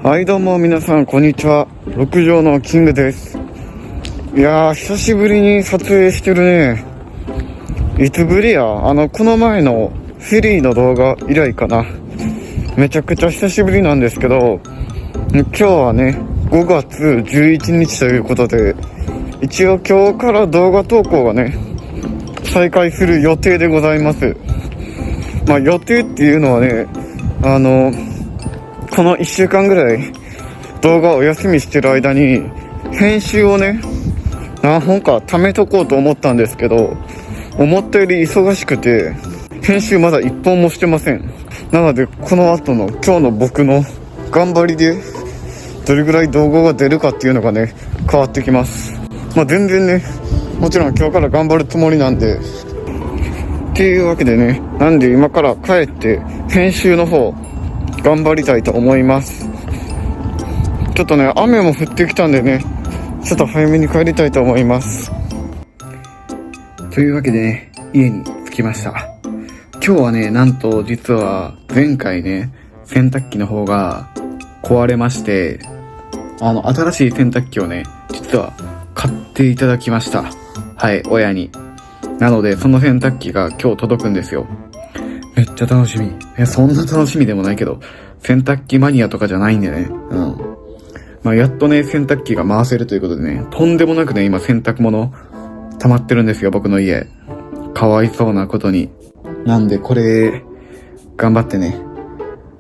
はい、どうも皆さんこんにちは。六条のキングです。いやー、久しぶりに撮影してるね。いつぶりや？この前のフェリーの動画以来かな。めちゃくちゃ久しぶりなんですけど、今日はね、5月11日ということで、一応今日から動画投稿がね、再開する予定でございます。まあ予定っていうのはね、この1週間ぐらい動画をお休みしてる間に編集をね、何本か貯めとこうと思ったんですけど、思ったより忙しくて編集まだ1本もしてません。なのでこの後の今日の僕の頑張りでどれぐらい動画が出るかっていうのがね、変わってきます。まあ全然ね、もちろん今日から頑張るつもりなんでっていうわけでね、なんで今から帰って編集の方頑張りたいと思います。ちょっとね、雨も降ってきたんでね、ちょっと早めに帰りたいと思います。というわけでね、家に着きました。今日はね、なんと実は前回ね、洗濯機の方が壊れまして、新しい洗濯機をね、実は買っていただきました。はい、親に。なので、その洗濯機が今日届くんですよ。めっちゃ楽しみ。そんな楽しみでもないけど、洗濯機マニアとかじゃないんでね。まあ、やっとね、洗濯機が回せるということでね、とんでもなくね、今洗濯物溜まってるんですよ、僕の家。かわいそうなことに。なんで、これ、頑張ってね、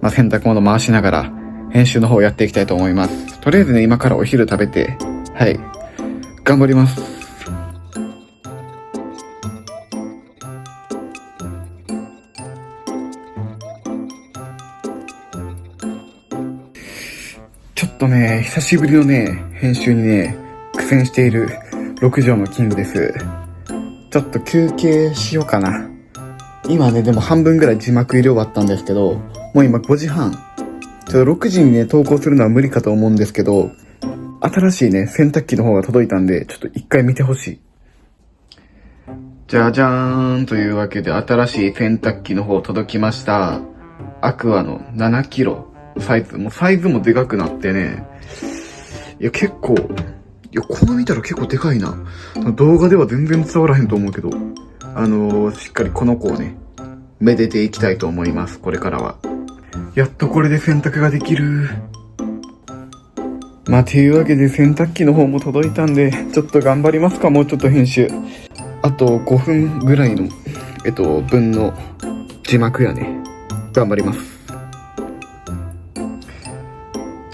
まあ、洗濯物回しながら、編集の方やっていきたいと思います。とりあえずね、今からお昼食べて、はい、頑張ります。ちょっとね、久しぶりのね、編集にね、苦戦している6畳のキングです。ちょっと休憩しようかな。今ね、でも半分ぐらい字幕入れ終わったんですけど、もう今5時半。ちょっと6時にね、投稿するのは無理かと思うんですけど、新しいね、洗濯機の方が届いたんで、ちょっと一回見てほしい。じゃじゃーんというわけで、新しい洗濯機の方届きました。アクアの7キロ。サイズもでかくなってね。いや、結構、こう見たら結構でかいな。動画では全然伝わらへんと思うけど、しっかりこの子をね、めでていきたいと思います、これからは。やっとこれで洗濯ができる。まあ、ていうわけで洗濯機の方も届いたんで、ちょっと頑張りますか、もうちょっと編集。あと5分ぐらいの、分の字幕やね。頑張ります。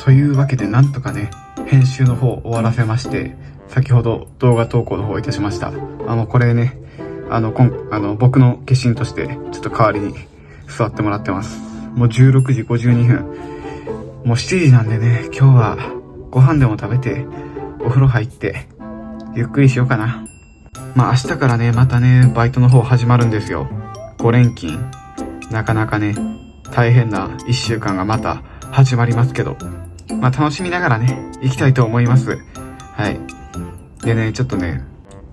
というわけでなんとかね、編集の方終わらせまして、先ほど動画投稿の方いたしました。これね、僕の化身として、ちょっと代わりに座ってもらってます。もう16時52分。もう7時なんでね、今日はご飯でも食べて、お風呂入って、ゆっくりしようかな。まあ明日からね、またね、バイトの方始まるんですよ。5連勤。なかなかね、大変な1週間がまた始まりますけど、まあ楽しみながらね、行きたいと思います。はい。でね、ちょっとね、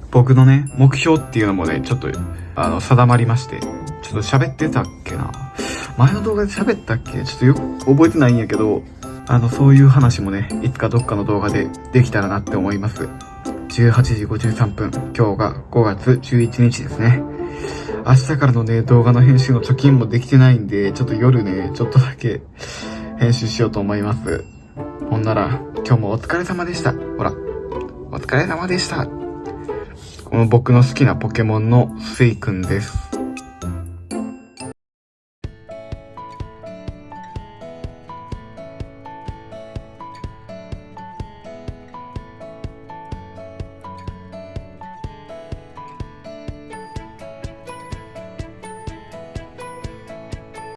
僕のね、目標っていうのもね、ちょっと、定まりまして、ちょっと喋ってたっけな。前の動画で喋ったっけ？ちょっとよく覚えてないんやけど、そういう話もね、いつかどっかの動画でできたらなって思います。18時53分、今日が5月11日ですね。明日からのね、動画の編集の貯金もできてないんで、ちょっと夜ね、ちょっとだけ編集しようと思います。ほんなら、今日もお疲れ様でした。ほら、お疲れ様でした。この僕の好きなポケモンのスイくんです。